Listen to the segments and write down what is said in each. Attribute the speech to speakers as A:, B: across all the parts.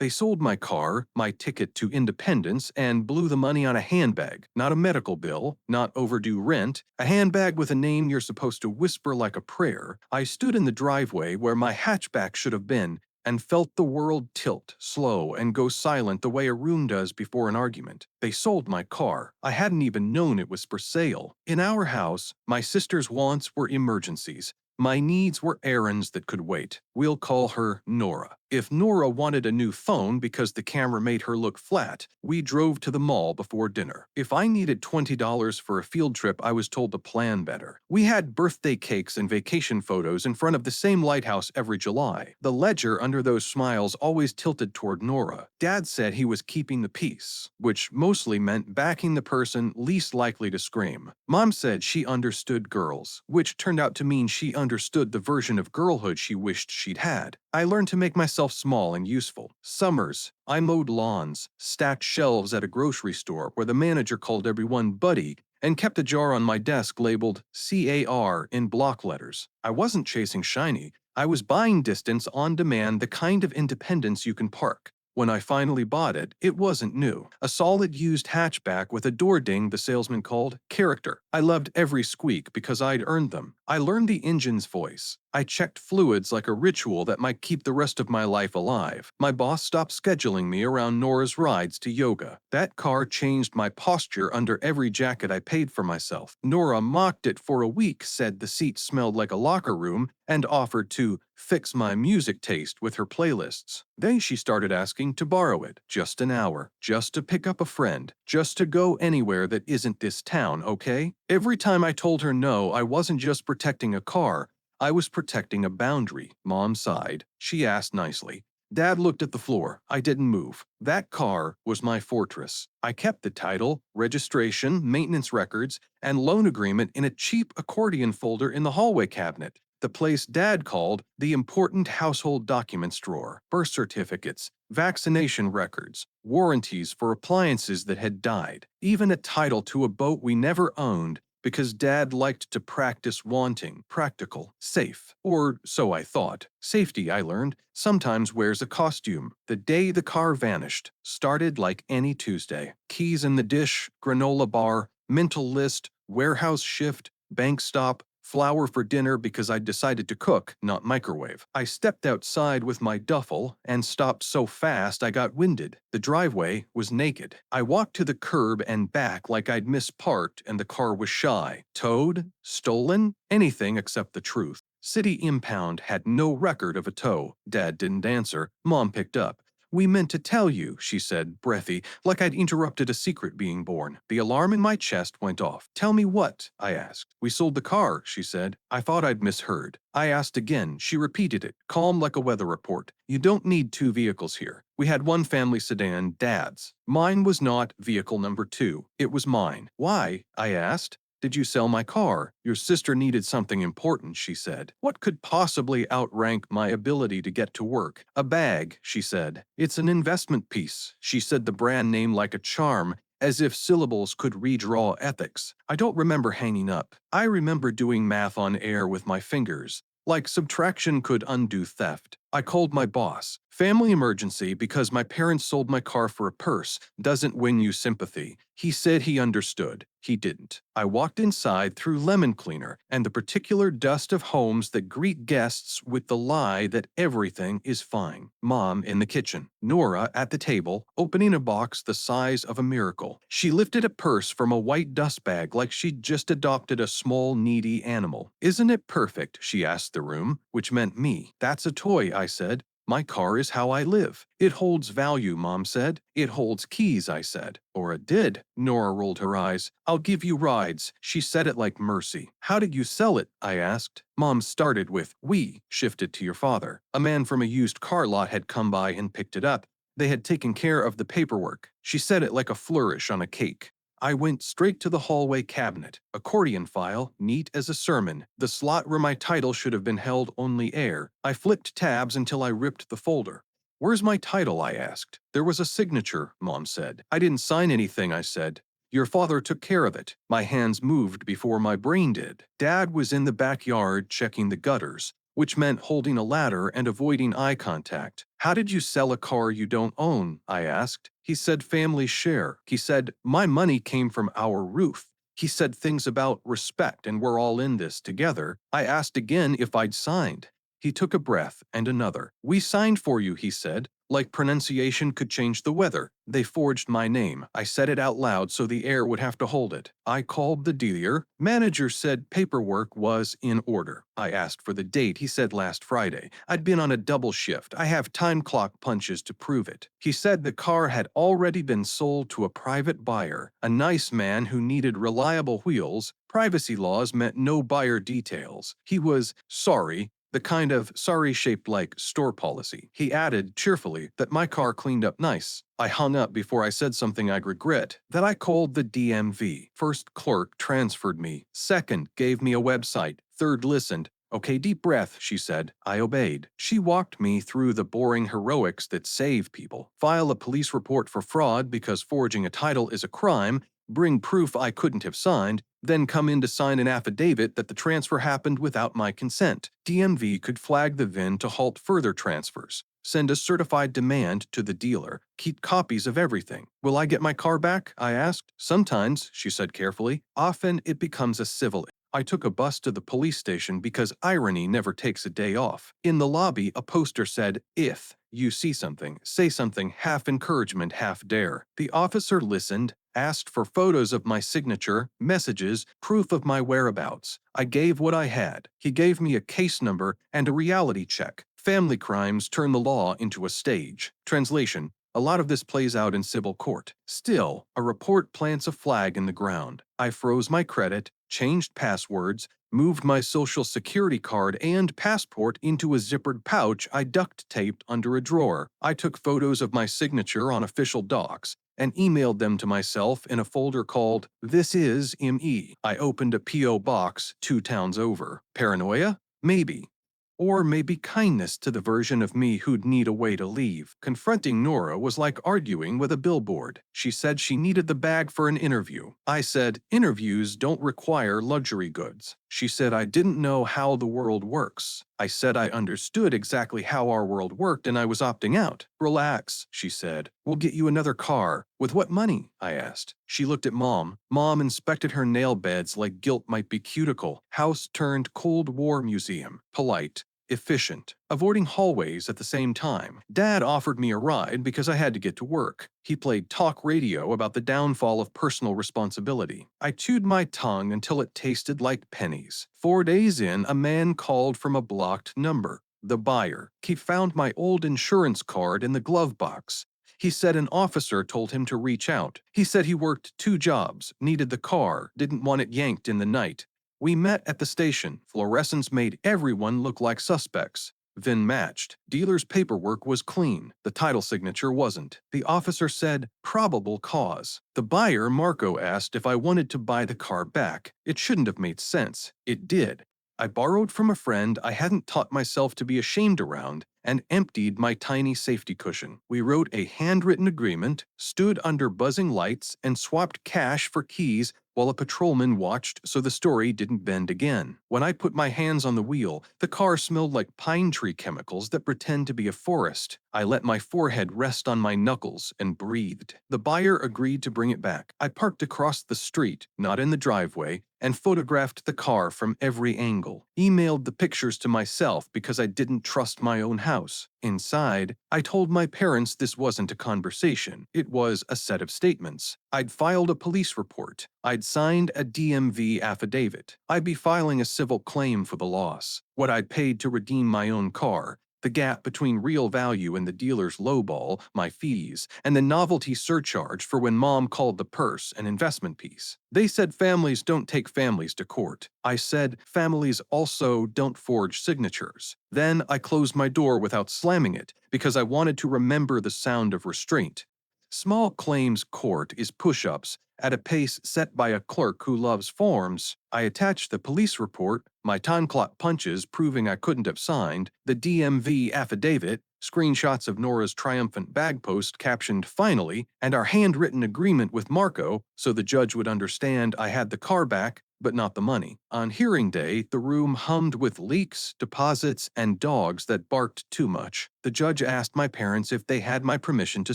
A: They sold my car, my ticket to independence, and blew the money on a handbag. Not a medical bill, not overdue rent, a handbag with a name you're supposed to whisper like a prayer. I stood in the driveway where my hatchback should have been and felt the world tilt, slow, and go silent the way a room does before an argument. They sold my car. I hadn't even known it was for sale. In our house, my sister's wants were emergencies. My needs were errands that could wait. We'll call her Nora. If Nora wanted a new phone because the camera made her look flat, we drove to the mall before dinner. If I needed $20 for a field trip, I was told to plan better. We had birthday cakes and vacation photos in front of the same lighthouse every July. The ledger under those smiles always tilted toward Nora. Dad said he was keeping the peace, which mostly meant backing the person least likely to scream. Mom said she understood girls, which turned out to mean she understood the version of girlhood she wished she'd had. I learned to make myself small and useful. Summers, I mowed lawns, stacked shelves at a grocery store where the manager called everyone buddy and kept a jar on my desk labeled CAR in block letters. I wasn't chasing shiny. I was buying distance on demand, the kind of independence you can park. When I finally bought it, it wasn't new. A solid used hatchback with a door ding the salesman called character. I loved every squeak because I'd earned them. I learned the engine's voice. I checked fluids like a ritual that might keep the rest of my life alive. My boss stopped scheduling me around Nora's rides to yoga. That car changed my posture under every jacket I paid for myself. Nora mocked it for a week, said the seat smelled like a locker room, and offered to fix my music taste with her playlists. Then she started asking to borrow it. Just an hour. Just to pick up a friend. Just to go anywhere that isn't this town, okay? Every time I told her no, I wasn't just protecting a car. I was protecting a boundary. Mom sighed. She asked nicely. Dad looked at the floor. I didn't move. That car was my fortress. I kept the title, registration, maintenance records, and loan agreement in a cheap accordion folder in the hallway cabinet, the place Dad called the important household documents drawer. Birth certificates, vaccination records, warranties for appliances that had died, even a title to a boat we never owned, because Dad liked to practice wanting, practical, safe. Or so I thought. Safety, I learned, sometimes wears a costume. The day the car vanished started like any Tuesday. Keys in the dish, granola bar, mental list, warehouse shift, bank stop, flour for dinner because I'd decided to cook, not microwave. I stepped outside with my duffel and stopped so fast I got winded. The driveway was naked. I walked to the curb and back like I'd misparked and the car was shy. Towed? Stolen? Anything except the truth. City Impound had no record of a tow. Dad didn't answer. Mom picked up. We meant to tell you, she said, breathy, like I'd interrupted a secret being born. The alarm in my chest went off. Tell me what? I asked. We sold the car, she said. I thought I'd misheard. I asked again. She repeated it, calm like a weather report. You don't need two vehicles here. We had one family sedan, Dad's. Mine was not vehicle number 2. It was mine. Why? I asked. Did you sell my car? Your sister needed something important, she said. What could possibly outrank my ability to get to work? A bag, she said. It's an investment piece. She said the brand name like a charm, as if syllables could redraw ethics. I don't remember hanging up. I remember doing math on air with my fingers. Like subtraction could undo theft. I called my boss. Family emergency because my parents sold my car for a purse doesn't win you sympathy. He said he understood. He didn't. I walked inside through lemon cleaner and the particular dust of homes that greet guests with the lie that everything is fine. Mom in the kitchen. Nora at the table, opening a box the size of a miracle. She lifted a purse from a white dust bag like she'd just adopted a small, needy animal. Isn't it perfect? She asked the room, which meant me. That's a toy, I said. My car is how I live. It holds value, Mom said. It holds keys, I said. Or it did. Nora rolled her eyes. I'll give you rides. She said it like mercy. How did you sell it? I asked. Mom started with, we shifted to your father. A man from a used car lot had come by and picked it up. They had taken care of the paperwork. She said it like a flourish on a cake. I went straight to the hallway cabinet. Accordion file, neat as a sermon. The slot where my title should have been held only air. I flipped tabs until I ripped the folder. Where's my title? I asked. There was a signature, Mom said. I didn't sign anything, I said. Your father took care of it. My hands moved before my brain did. Dad was in the backyard checking the gutters. which meant holding a ladder and avoiding eye contact. How did you sell a car you don't own? I asked. He said family share. He said my money came from our roof. He said things about respect and we're all in this together. I asked again if I'd signed. He took a breath and another. We signed for you, he said, like pronunciation could change the weather. They forged my name. I said it out loud so the air would have to hold it. I called the dealer. Manager said paperwork was in order. I asked for the date. He said last Friday. I'd been on a double shift. I have time clock punches to prove it. He said the car had already been sold to a private buyer, a nice man who needed reliable wheels. Privacy laws meant no buyer details. He was sorry, the kind of sorry shaped like store policy. He added cheerfully that my car cleaned up nice. I hung up before I said something I'd regret, that I called the DMV. First clerk transferred me. Second gave me a website. Third listened. Okay, deep breath, she said. I obeyed. She walked me through the boring heroics that save people. File a police report for fraud because forging a title is a crime, bring proof I couldn't have signed, then come in to sign an affidavit that the transfer happened without my consent. DMV could flag the VIN to halt further transfers. Send a certified demand to the dealer. Keep copies of everything. Will I get my car back? I asked. Sometimes, she said carefully. Often it becomes a civil. I took a bus to the police station because irony never takes a day off. In the lobby, a poster said, "If you see something, say something, half encouragement, half dare." The officer listened, asked for photos of my signature, messages, proof of my whereabouts. I gave what I had. He gave me a case number and a reality check. Family crimes turn the law into a stage. Translation: a lot of this plays out in civil court. Still, a report plants a flag in the ground. I froze my credit, changed passwords, moved my social security card and passport into a zippered pouch I duct-taped under a drawer. I took photos of my signature on official docs and emailed them to myself in a folder called This Is ME. I opened a P.O. box 2 towns over. Paranoia? Maybe. Or maybe kindness to the version of me who'd need a way to leave. Confronting Nora was like arguing with a billboard. She said she needed the bag for an interview. I said, interviews don't require luxury goods. She said I didn't know how the world works. I said I understood exactly how our world worked and I was opting out. Relax, she said. We'll get you another car. With what money? I asked. She looked at Mom. Mom inspected her nail beds like guilt might be cuticle. House turned Cold War museum. Polite. Efficient, avoiding hallways at the same time. Dad offered me a ride because I had to get to work. He played talk radio about the downfall of personal responsibility. I chewed my tongue until it tasted like pennies. 4 days in, a man called from a blocked number. The buyer. He found my old insurance card in the glove box. He said an officer told him to reach out. He said he worked 2 jobs, needed the car, didn't want it yanked in the night. We met at the station. Fluorescence made everyone look like suspects. VIN matched. Dealer's paperwork was clean. The title signature wasn't. The officer said, probable cause. The buyer, Marco, asked if I wanted to buy the car back. It shouldn't have made sense. It did. I borrowed from a friend I hadn't taught myself to be ashamed around and emptied my tiny safety cushion. We wrote a handwritten agreement, stood under buzzing lights, and swapped cash for keys while a patrolman watched so the story didn't bend again. When I put my hands on the wheel, the car smelled like pine tree chemicals that pretend to be a forest. I let my forehead rest on my knuckles and breathed. The buyer agreed to bring it back. I parked across the street, not in the driveway, and photographed the car from every angle. Emailed the pictures to myself because I didn't trust my own house. Inside, I told my parents this wasn't a conversation. It was a set of statements. I'd filed a police report. I'd signed a DMV affidavit. I'd be filing a civil claim for the loss. What I'd paid to redeem my own car. The gap between real value and the dealer's lowball, my fees, and the novelty surcharge for when Mom called the purse an investment piece. They said families don't take families to court. I said families also don't forge signatures. Then I closed my door without slamming it because I wanted to remember the sound of restraint. Small claims court is push-ups at a pace set by a clerk who loves forms. I attached the police report, my time clock punches proving I couldn't have signed, the DMV affidavit, screenshots of Nora's triumphant bag post captioned "Finally," and our handwritten agreement with Marco so the judge would understand I had the car back, but not the money. On hearing day, the room hummed with leaks, deposits, and dogs that barked too much. The judge asked my parents if they had my permission to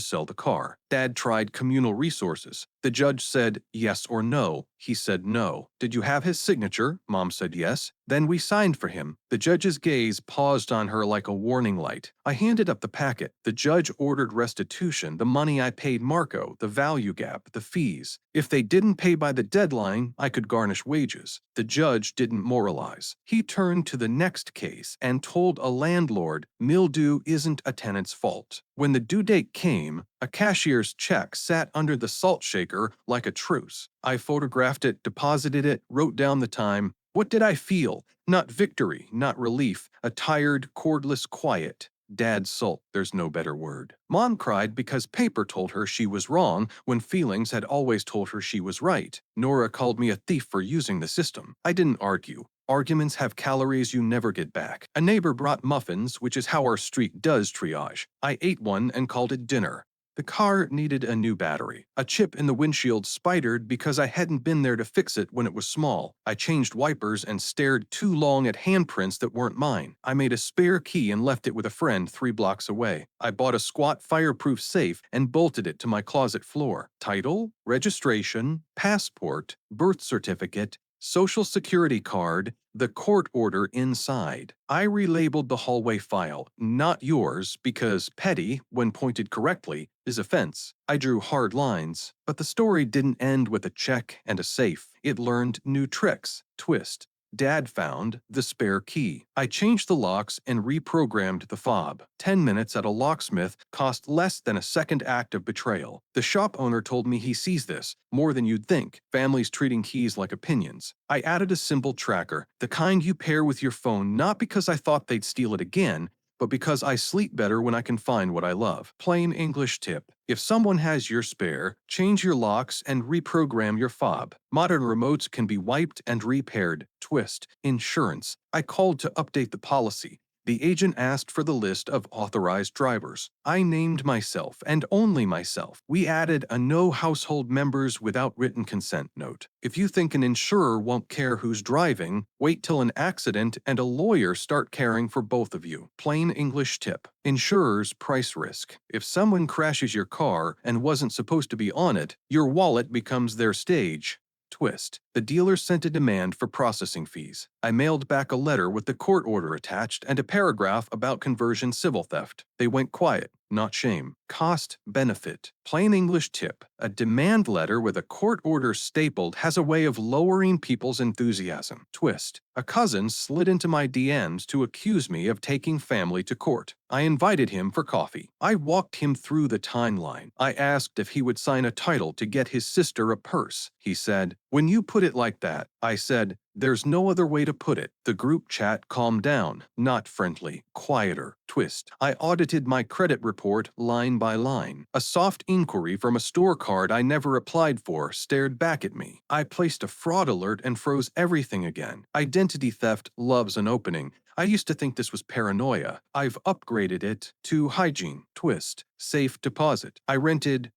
A: sell the car. Dad tried communal resources. The judge said yes or no. He said no. Did you have his signature? Mom said yes. Then we signed for him. The judge's gaze paused on her like a warning light. I handed up the packet. The judge ordered restitution, the money I paid Marco, the value gap, the fees. If they didn't pay by the deadline, I could garnish wages. The judge didn't moralize. He turned to the next case and told a landlord mildew isn't a tenant's fault. When the due date came, a cashier's check sat under the salt shaker like a truce. I photographed it, deposited it, wrote down the time. What did I feel? Not victory, not relief, a tired, cordless quiet. Dad sulked, there's no better word. Mom cried because paper told her she was wrong when feelings had always told her she was right. Nora called me a thief for using the system. I didn't argue. Arguments have calories you never get back. A neighbor brought muffins, which is how our street does triage. I ate one and called it dinner. The car needed a new battery. A chip in the windshield spidered because I hadn't been there to fix it when it was small. I changed wipers and stared too long at handprints that weren't mine. I made a spare key and left it with a friend 3 blocks away. I bought a squat fireproof safe and bolted it to my closet floor. Title, registration, passport, birth certificate, Social Security card, the court order inside. I relabeled the hallway file, not yours, because petty, when pointed correctly, is offense. I drew hard lines, but the story didn't end with a check and a safe. It learned new tricks. Twist. Dad found the spare key. I changed the locks and reprogrammed the fob. 10 minutes at a locksmith cost less than a second act of betrayal. The shop owner told me he sees this, more than you'd think, families treating keys like opinions. I added a simple tracker, the kind you pair with your phone not because I thought they'd steal it again, but because I sleep better when I can find what I love. Plain English tip. If someone has your spare, change your locks and reprogram your fob. Modern remotes can be wiped and repaired. Twist. Insurance. I called to update the policy. The agent asked for the list of authorized drivers. I named myself and only myself. We added a no household members without written consent note. If you think an insurer won't care who's driving, wait till an accident and a lawyer start caring for both of you. Plain English tip. Insurers price risk. If someone crashes your car and wasn't supposed to be on it, your wallet becomes their stage. Twist. The dealer sent a demand for processing fees. I mailed back a letter with the court order attached and a paragraph about conversion civil theft. They went quiet, not shame. Cost, benefit. Plain English tip. A demand letter with a court order stapled has a way of lowering people's enthusiasm. Twist. A cousin slid into my DMs to accuse me of taking family to court. I invited him for coffee. I walked him through the timeline. I asked if he would sign a title to get his sister a purse. He said, "When you put it like that," I said, "there's no other way to put it." The group chat calmed down, not friendly, quieter. Twist. I audited my credit report line by line. A soft inquiry from a store card I never applied for stared back at me. I placed a fraud alert and froze everything again. Identity theft loves an opening. I used to think this was paranoia. I've upgraded it to hygiene. Twist. Safe deposit. I rented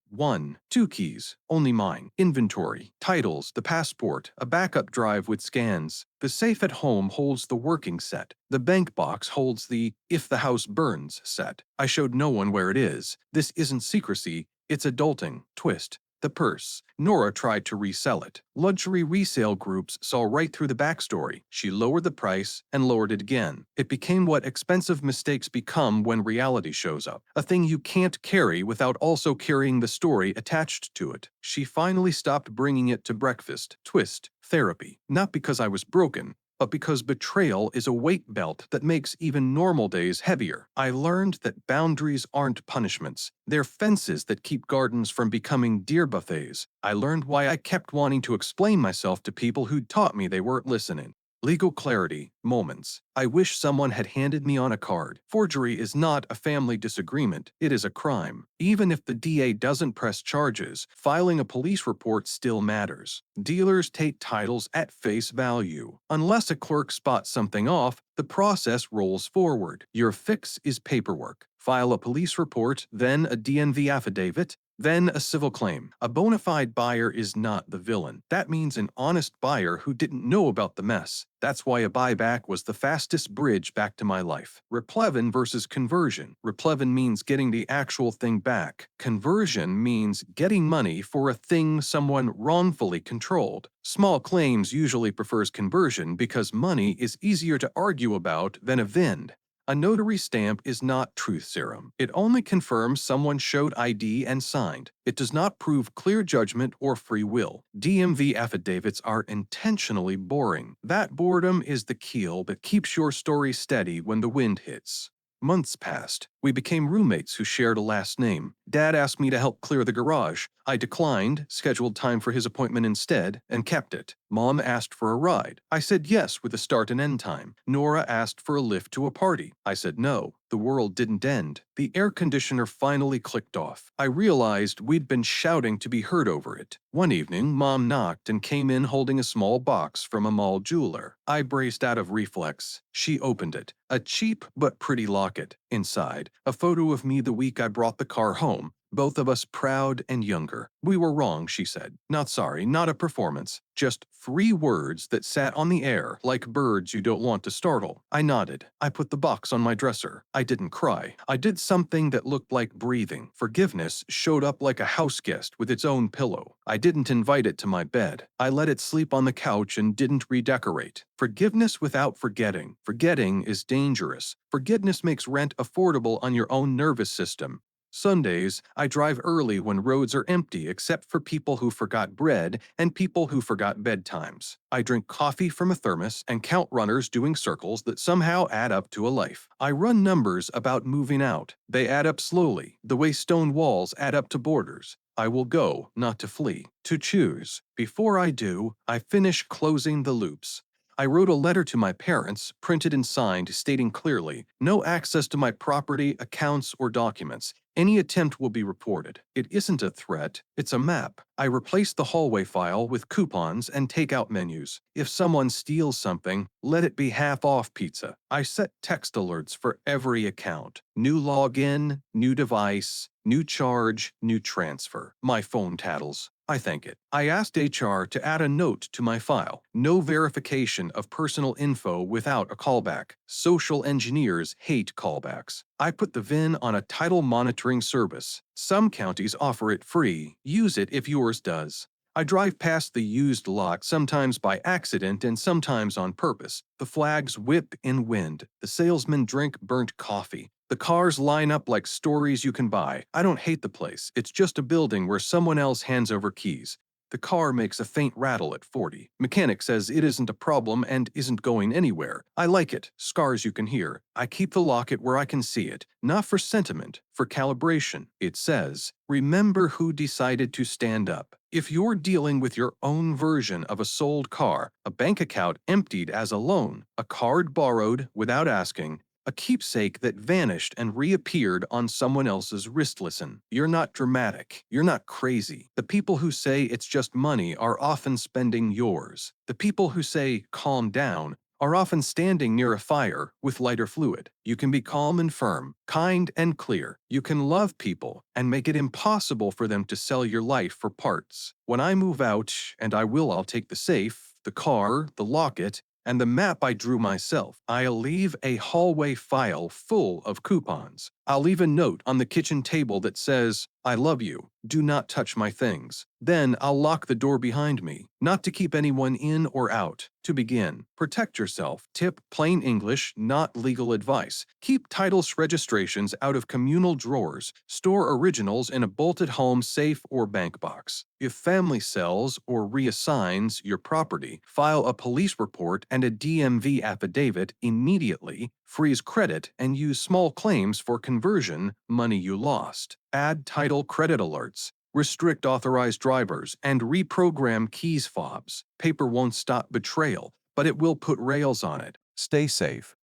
A: 2 keys, only mine. Inventory. Titles, the passport, a backup drive with scans. The safe at home holds the working set. The bank box holds the if the house burns set. I showed no one where it is. This isn't secrecy, it's adulting. Twist. The purse. Nora tried to resell it. Luxury resale groups saw right through the backstory. She lowered the price and lowered it again. It became what expensive mistakes become when reality shows up. A thing you can't carry without also carrying the story attached to it. She finally stopped bringing it to breakfast. Twist. Therapy. Not because I was broken, but because betrayal is a weight belt that makes even normal days heavier. I learned that boundaries aren't punishments. They're fences that keep gardens from becoming deer buffets. I learned why I kept wanting to explain myself to people who'd taught me they weren't listening. Legal clarity. Moments. I wish someone had handed me on a card. Forgery is not a family disagreement. It is a crime. Even if the DA doesn't press charges, filing a police report still matters. Dealers take titles at face value. Unless a clerk spots something off, the process rolls forward. Your fix is paperwork. File a police report, then a DNV affidavit, Then a civil claim. A bona fide buyer is not the villain. That means an honest buyer who didn't know about the mess. That's why a buyback was the fastest bridge back to my life. Replevin versus conversion. Replevin means getting the actual thing back. Conversion means getting money for a thing someone wrongfully controlled. Small claims usually prefers conversion because money is easier to argue about than a vend. A notary stamp is not truth serum. It only confirms someone showed ID and signed. It does not prove clear judgment or free will. DMV affidavits are intentionally boring. That boredom is the keel that keeps your story steady when the wind hits. Months passed. We became roommates who shared a last name. Dad asked me to help clear the garage. I declined, scheduled time for his appointment instead, and kept it. Mom asked for a ride. I said yes with a start and end time. Nora asked for a lift to a party. I said no. The world didn't end. The air conditioner finally clicked off. I realized we'd been shouting to be heard over it. One evening, Mom knocked and came in holding a small box from a mall jeweler. I braced out of reflex. She opened it. A cheap but pretty locket. Inside, a photo of me the week I brought the car home. Both of us proud and younger. We were wrong, she said. Not sorry, not a performance. Just 3 words that sat on the air like birds you don't want to startle. I nodded. I put the box on my dresser. I didn't cry. I did something that looked like breathing. Forgiveness showed up like a house guest with its own pillow. I didn't invite it to my bed. I let it sleep on the couch and didn't redecorate. Forgiveness without forgetting. Forgetting is dangerous. Forgiveness makes rent affordable on your own nervous system. Sundays, I drive early when roads are empty except for people who forgot bread and people who forgot bedtimes. I drink coffee from a thermos and count runners doing circles that somehow add up to a life. I run numbers about moving out. They add up slowly, the way stone walls add up to borders. I will go, not to flee, to choose. Before I do, I finish closing the loops. I wrote a letter to my parents, printed and signed, stating clearly, no access to my property, accounts, or documents. Any attempt will be reported. It isn't a threat, it's a map. I replaced the hallway file with coupons and takeout menus. If someone steals something, let it be half-off pizza. I set text alerts for every account. New login, new device, new charge, new transfer. My phone tattles. I thank it. I asked HR to add a note to my file. No verification of personal info without a callback. Social engineers hate callbacks. I put the VIN on a title monitoring service. Some counties offer it free. Use it if yours does. I drive past the used lot sometimes by accident and sometimes on purpose. The flags whip in wind. The salesmen drink burnt coffee. The cars line up like stories you can buy. I don't hate the place. It's just a building where someone else hands over keys. The car makes a faint rattle at 40. Mechanic says it isn't a problem and isn't going anywhere. I like it. Scars you can hear. I keep the locket where I can see it. Not for sentiment, for calibration. It says, remember who decided to stand up. If you're dealing with your own version of a sold car, a bank account emptied as a loan, a card borrowed without asking, a keepsake that vanished and reappeared on someone else's wrist, listen. You're not dramatic. You're not crazy. The people who say it's just money are often spending yours. The people who say calm down are often standing near a fire with lighter fluid. You can be calm and firm, kind and clear. You can love people and make it impossible for them to sell your life for parts. When I move out, and I will, I'll take the safe, the car, the locket, and the map I drew myself. I'll leave a hallway file full of coupons. I'll leave a note on the kitchen table that says, I love you. Do not touch my things. Then I'll lock the door behind me, not to keep anyone in or out. To begin, protect yourself. Tip plain English, not legal advice. Keep titles registrations out of communal drawers. Store originals in a bolted home safe or bank box. If family sells or reassigns your property, file a police report and a DMV affidavit immediately. Freeze credit and use small claims for conversion, money you lost. Add title credit alerts. Restrict authorized drivers and reprogram keys fobs. Paper won't stop betrayal, but it will put rails on it. Stay safe.